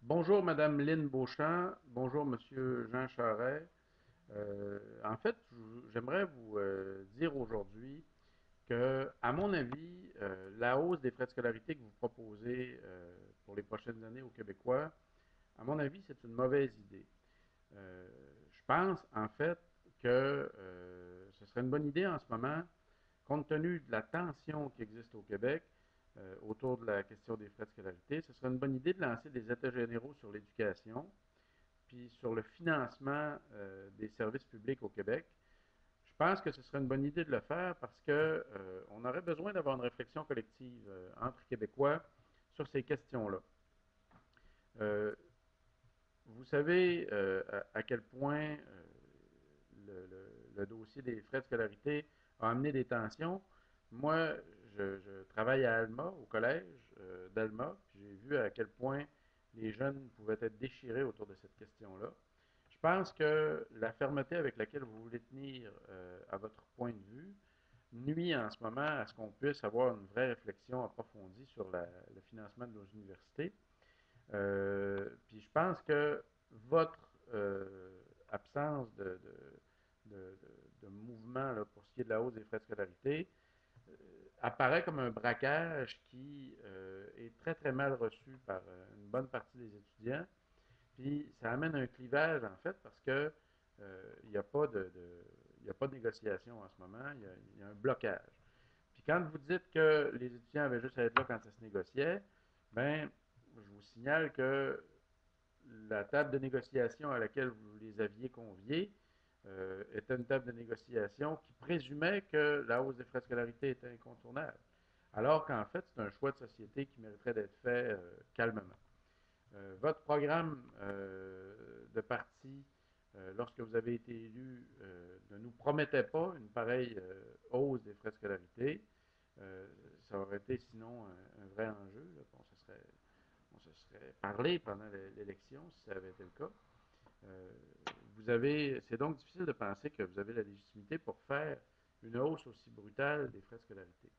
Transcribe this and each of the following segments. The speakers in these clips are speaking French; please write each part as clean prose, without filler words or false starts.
Bonjour Madame Lynne Beauchamp, bonjour Monsieur Jean Charest. En fait, j'aimerais vous dire aujourd'hui que, à mon avis, la hausse des frais de scolarité que vous proposez pour les prochaines années aux Québécois, à mon avis, c'est une mauvaise idée. Euh, je pense en fait que ce serait une bonne idée en ce moment, compte tenu de la tension qui existe au Québec autour de la question des frais de scolarité, ce serait une bonne idée de lancer des états généraux sur l'éducation, puis sur le financement des services publics au Québec. Je pense que ce serait une bonne idée de le faire parce que on aurait besoin d'avoir une réflexion collective entre Québécois sur ces questions-là. Euh, vous savez à quel point le dossier des frais de scolarité a amené des tensions. Moi, je travaille à Alma, au collège d'Alma, puis j'ai vu à quel point les jeunes pouvaient être déchirés autour de cette question-là. Je pense que la fermeté avec laquelle vous voulez tenir à votre point de vue nuit en ce moment à ce qu'on puisse avoir une vraie réflexion approfondie sur le financement de nos universités. Puis je pense que votre absence de mouvement là, pour ce qui est de la hausse des frais de scolarité euh, apparaît comme un braquage qui est très très mal reçu par une bonne partie des étudiants. Puis ça amène un clivage en fait parce que il n'y a pas il y a pas de négociation en ce moment, il y a un blocage. Puis quand vous dites que les étudiants avaient juste à être là quand ça se négociait, ben je vous signale que la table de négociation à laquelle vous les aviez conviés était une table de négociation qui présumait que la hausse des frais de scolarité était incontournable, alors qu'en fait, c'est un choix de société qui mériterait d'être fait calmement. Votre programme de parti, lorsque vous avez été élu, ne nous promettait pas une pareille hausse des frais de scolarité. Ça aurait été sinon un vrai enjeu. Là. On se serait parlé pendant l'élection si ça avait été le cas. Euh, c'est donc difficile de penser que vous avez la légitimité pour faire une hausse aussi brutale des frais de scolarité.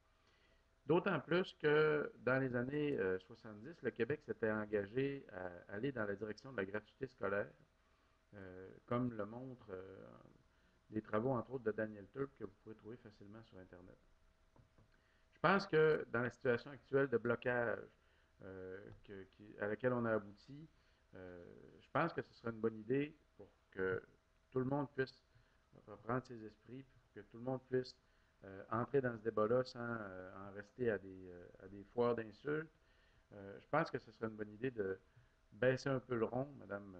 D'autant plus que dans les années 70, le Québec s'était engagé à aller dans la direction de la gratuité scolaire, comme le montrent des travaux, entre autres, de Daniel Turp que vous pouvez trouver facilement sur Internet. Je pense que dans la situation actuelle de blocage à laquelle on a abouti, je pense que ce serait une bonne idée pour que tout le monde puisse reprendre ses esprits, pour que tout le monde puisse entrer dans ce débat-là sans en rester à des foires d'insultes. Je pense que ce serait une bonne idée de baisser un peu le rond, Madame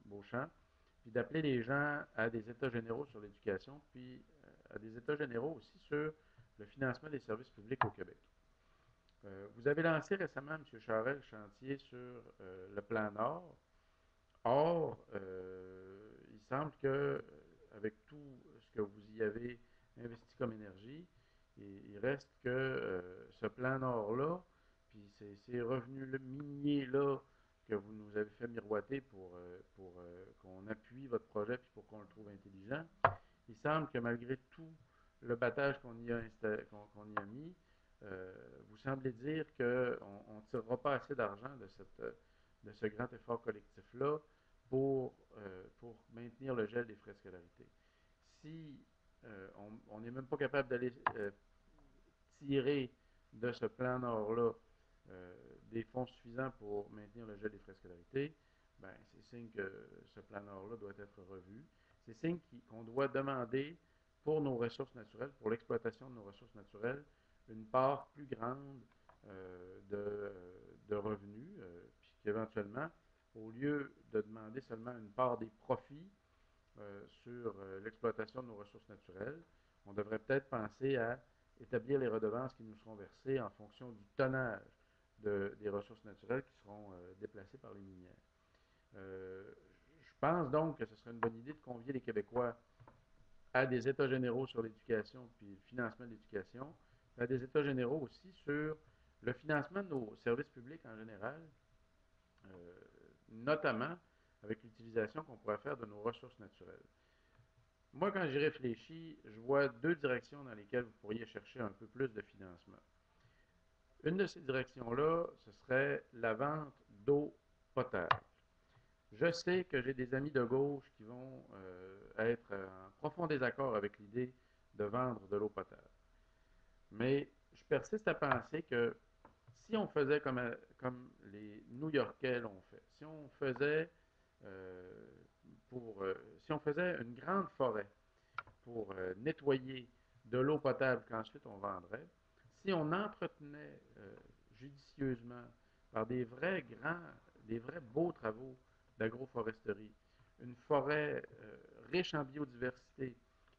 Beauchamp, puis d'appeler les gens à des états généraux sur l'éducation, puis à des états généraux aussi sur le financement des services publics au Québec. Vous avez lancé récemment, M. Charest, le chantier sur le plan Nord. Or, il semble que, avec tout ce que vous y avez investi comme énergie, il reste que ce plan Nord-là, puis ces revenus miniers-là que vous nous avez fait miroiter pour qu'on appuie votre projet puis pour qu'on le trouve intelligent, il semble que malgré tout le battage qu'on y a mis, vous semblez dire qu'on ne tirera pas assez d'argent de ce grand effort collectif-là pour maintenir le gel des frais de scolarité. Si on n'est même pas capable d'aller tirer de ce plan Nord-là des fonds suffisants pour maintenir le gel des frais de scolarité, ben, c'est signe que ce plan Nord-là doit être revu. C'est signe qu'on doit demander pour nos ressources naturelles, pour l'exploitation de nos ressources naturelles, une part plus grande de revenus, puis qu'éventuellement, au lieu de demander seulement une part des profits sur l'exploitation de nos ressources naturelles, on devrait peut-être penser à établir les redevances qui nous seront versées en fonction du tonnage des ressources naturelles qui seront déplacées par les minières. Euh, je pense donc que ce serait une bonne idée de convier les Québécois à des états généraux sur l'éducation puis le financement de l'éducation, à des états généraux aussi sur le financement de nos services publics en général, notamment avec l'utilisation qu'on pourrait faire de nos ressources naturelles. Moi, quand j'y réfléchis, je vois deux directions dans lesquelles vous pourriez chercher un peu plus de financement. Une de ces directions-là, ce serait la vente d'eau potable. Je sais que j'ai des amis de gauche qui vont être en profond désaccord avec l'idée de vendre de l'eau potable. Mais je persiste à penser que si on faisait comme les New-Yorkais l'ont fait, si on faisait euh, si on faisait une grande forêt pour nettoyer de l'eau potable qu'ensuite on vendrait, si on entretenait judicieusement par des vrais beaux travaux d'agroforesterie, une forêt riche en biodiversité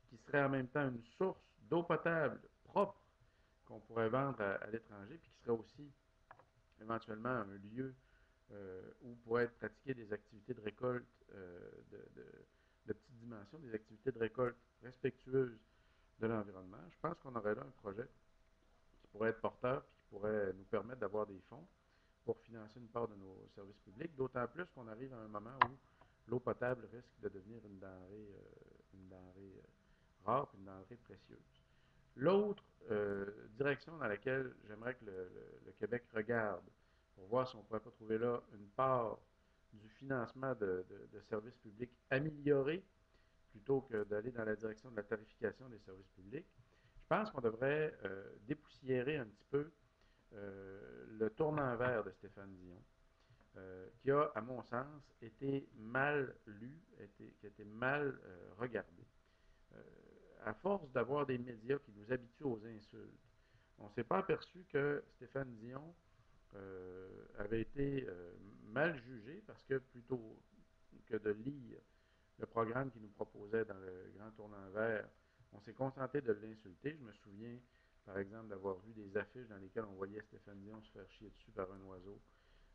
qui serait en même temps une source d'eau potable propre qu'on pourrait vendre à l'étranger, puis qui serait aussi éventuellement un lieu où pourraient être pratiquées des activités de récolte de petite dimension, des activités de récolte respectueuses de l'environnement. Je pense qu'on aurait là un projet qui pourrait être porteur et qui pourrait nous permettre d'avoir des fonds pour financer une part de nos services publics, d'autant plus qu'on arrive à un moment où l'eau potable risque de devenir une denrée rare et une denrée précieuse. L'autre direction dans laquelle j'aimerais que le Québec regarde pour voir si on ne pourrait pas trouver là une part du financement de services publics améliorés plutôt que d'aller dans la direction de la tarification des services publics, je pense qu'on devrait dépoussiérer un petit peu le tournant vert de Stéphane Dion, qui a, à mon sens, été mal lu, qui a été mal regardé. Euh, à force d'avoir des médias qui nous habituent aux insultes, on ne s'est pas aperçu que Stéphane Dion avait été mal jugé parce que plutôt que de lire le programme qu'il nous proposait dans le grand tournant vert, on s'est contenté de l'insulter. Je me souviens, par exemple, d'avoir vu des affiches dans lesquelles on voyait Stéphane Dion se faire chier dessus par un oiseau,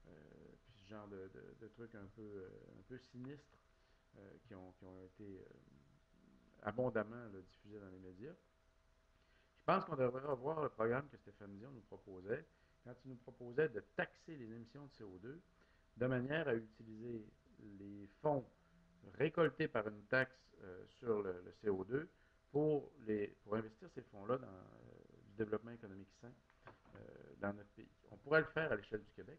puis ce genre de trucs un peu sinistres qui ont été abondamment là, diffusés dans les médias. Je pense qu'on devrait revoir le programme que Stéphane Dion nous proposait quand il nous proposait de taxer les émissions de CO2 de manière à utiliser les fonds récoltés par une taxe sur le CO2 pour investir ces fonds-là dans du développement économique sain dans notre pays. On pourrait le faire à l'échelle du Québec.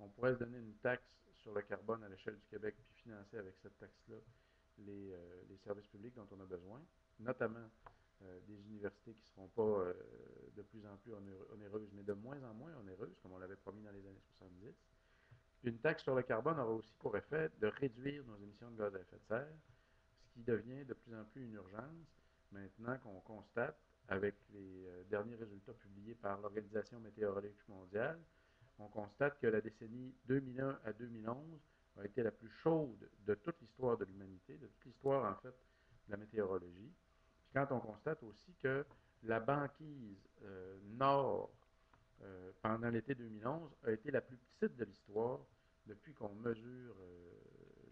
On pourrait se donner une taxe sur le carbone à l'échelle du Québec puis financer avec cette taxe-là les services publics dont on a besoin, notamment des universités qui ne seront pas de plus en plus onéreuses, mais de moins en moins onéreuses, comme on l'avait promis dans les années 70. Une taxe sur le carbone aura aussi pour effet de réduire nos émissions de gaz à effet de serre, ce qui devient de plus en plus une urgence maintenant qu'on constate, avec les derniers résultats publiés par l'Organisation météorologique mondiale, on constate que la décennie 2001 à 2011 a été la plus chaude de toute l'histoire de l'humanité, de toute l'histoire en fait de la météorologie. Puis quand on constate aussi que la banquise nord pendant l'été 2011 a été la plus petite de l'histoire depuis qu'on mesure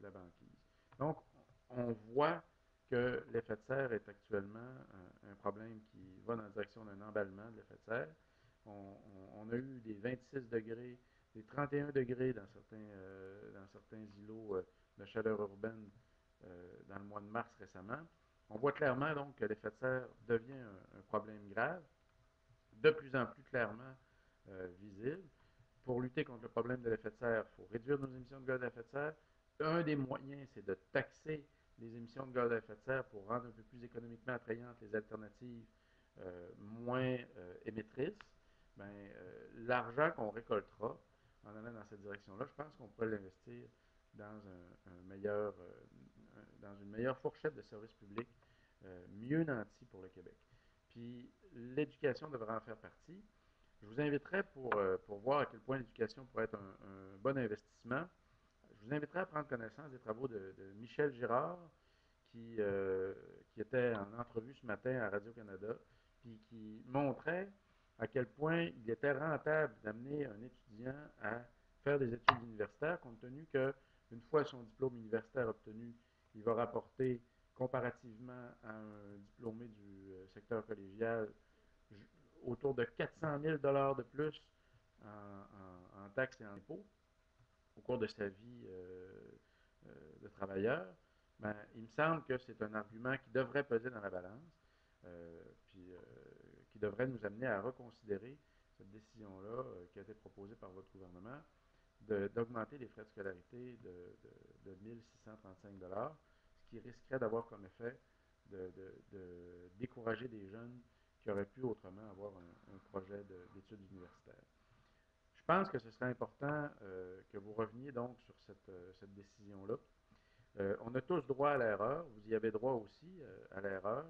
la banquise. Donc, on voit que l'effet de serre est actuellement un problème qui va dans la direction d'un emballement de l'effet de serre. On a eu des 26 degrés, des 31 degrés dans certains îlots de chaleur urbaine dans le mois de mars récemment. On voit clairement donc que l'effet de serre devient un problème grave, de plus en plus clairement visible. Pour lutter contre le problème de l'effet de serre, il faut réduire nos émissions de gaz à effet de serre. Un des moyens, c'est de taxer les émissions de gaz à effet de serre pour rendre un peu plus économiquement attrayantes les alternatives moins émettrices. Ben, l'argent qu'on récoltera en allant dans cette direction-là, je pense qu'on pourrait l'investir dans dans une meilleure fourchette de services publics mieux nantis pour le Québec. Puis l'éducation devrait en faire partie. Je vous inviterai pour voir à quel point l'éducation pourrait être un bon investissement. Je vous inviterai à prendre connaissance des travaux de Michel Girard, qui était en entrevue ce matin à Radio-Canada, puis qui montrait à quel point il était rentable d'amener un étudiant à faire des études universitaires, compte tenu qu'une fois son diplôme universitaire obtenu, il va rapporter comparativement à un diplômé du secteur collégial autour de 400 000 de plus en taxes et en impôts au cours de sa vie de travailleur, ben, il me semble que c'est un argument qui devrait peser dans la balance, puis qui devrait nous amener à reconsidérer cette décision-là qui a été proposée par votre gouvernement d'augmenter les frais de scolarité de 1635 ce qui risquerait d'avoir comme effet de décourager des jeunes qui auraient pu autrement avoir un projet d'études universitaires. Je pense que ce serait important que vous reveniez donc sur cette décision-là. On a tous droit à l'erreur. Vous y avez droit aussi à l'erreur.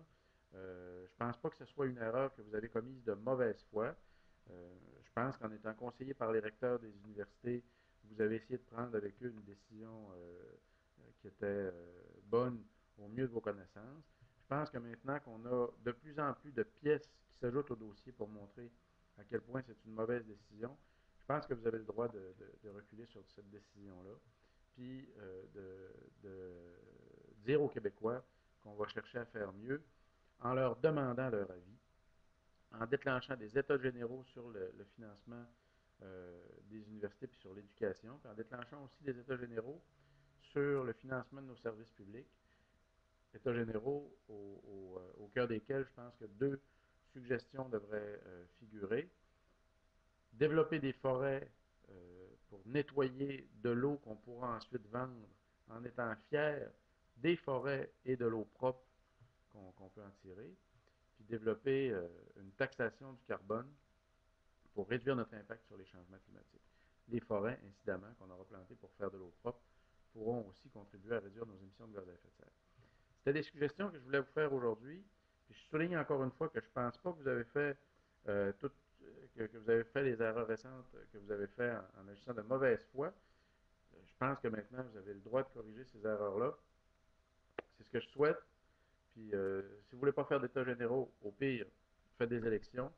Je ne pense pas que ce soit une erreur que vous avez commise de mauvaise foi. Je pense qu'en étant conseillé par les recteurs des universités, vous avez essayé de prendre avec eux une décision qui était bonne au mieux de vos connaissances. Je pense que maintenant qu'on a de plus en plus de pièces qui s'ajoutent au dossier pour montrer à quel point c'est une mauvaise décision, je pense que vous avez le droit de reculer sur cette décision-là, puis de dire aux Québécois qu'on va chercher à faire mieux en leur demandant leur avis, en déclenchant des états généraux sur le financement des universités puis sur l'éducation, puis en déclenchant aussi des états généraux sur le financement de nos services publics, états généraux au cœur desquels je pense que deux suggestions devraient figurer. Développer des forêts pour nettoyer de l'eau qu'on pourra ensuite vendre en étant fiers des forêts et de l'eau propre qu'on peut en tirer, puis développer une taxation du carbone pour réduire notre impact sur les changements climatiques. Les forêts, incidemment, qu'on aura plantées pour faire de l'eau propre, pourront aussi contribuer à réduire nos émissions de gaz à effet de serre. C'était des suggestions que je voulais vous faire aujourd'hui. Puis je souligne encore une fois que je ne pense pas que vous avez fait que vous avez fait les erreurs récentes que vous avez fait en agissant de mauvaise foi. Je pense que maintenant, vous avez le droit de corriger ces erreurs-là. C'est ce que je souhaite. Puis, si vous ne voulez pas faire d'état généraux, au pire, faites des élections.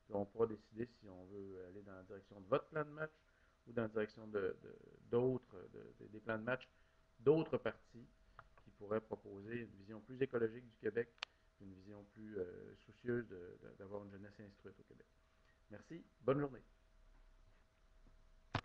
Puis on pourra décider si on veut aller dans la direction de votre plan de match ou dans la direction d'autres, des plans de match d'autres partis qui pourraient proposer une vision plus écologique du Québec, une vision plus soucieuse d'avoir une jeunesse instruite au Québec. Merci. Bonne journée.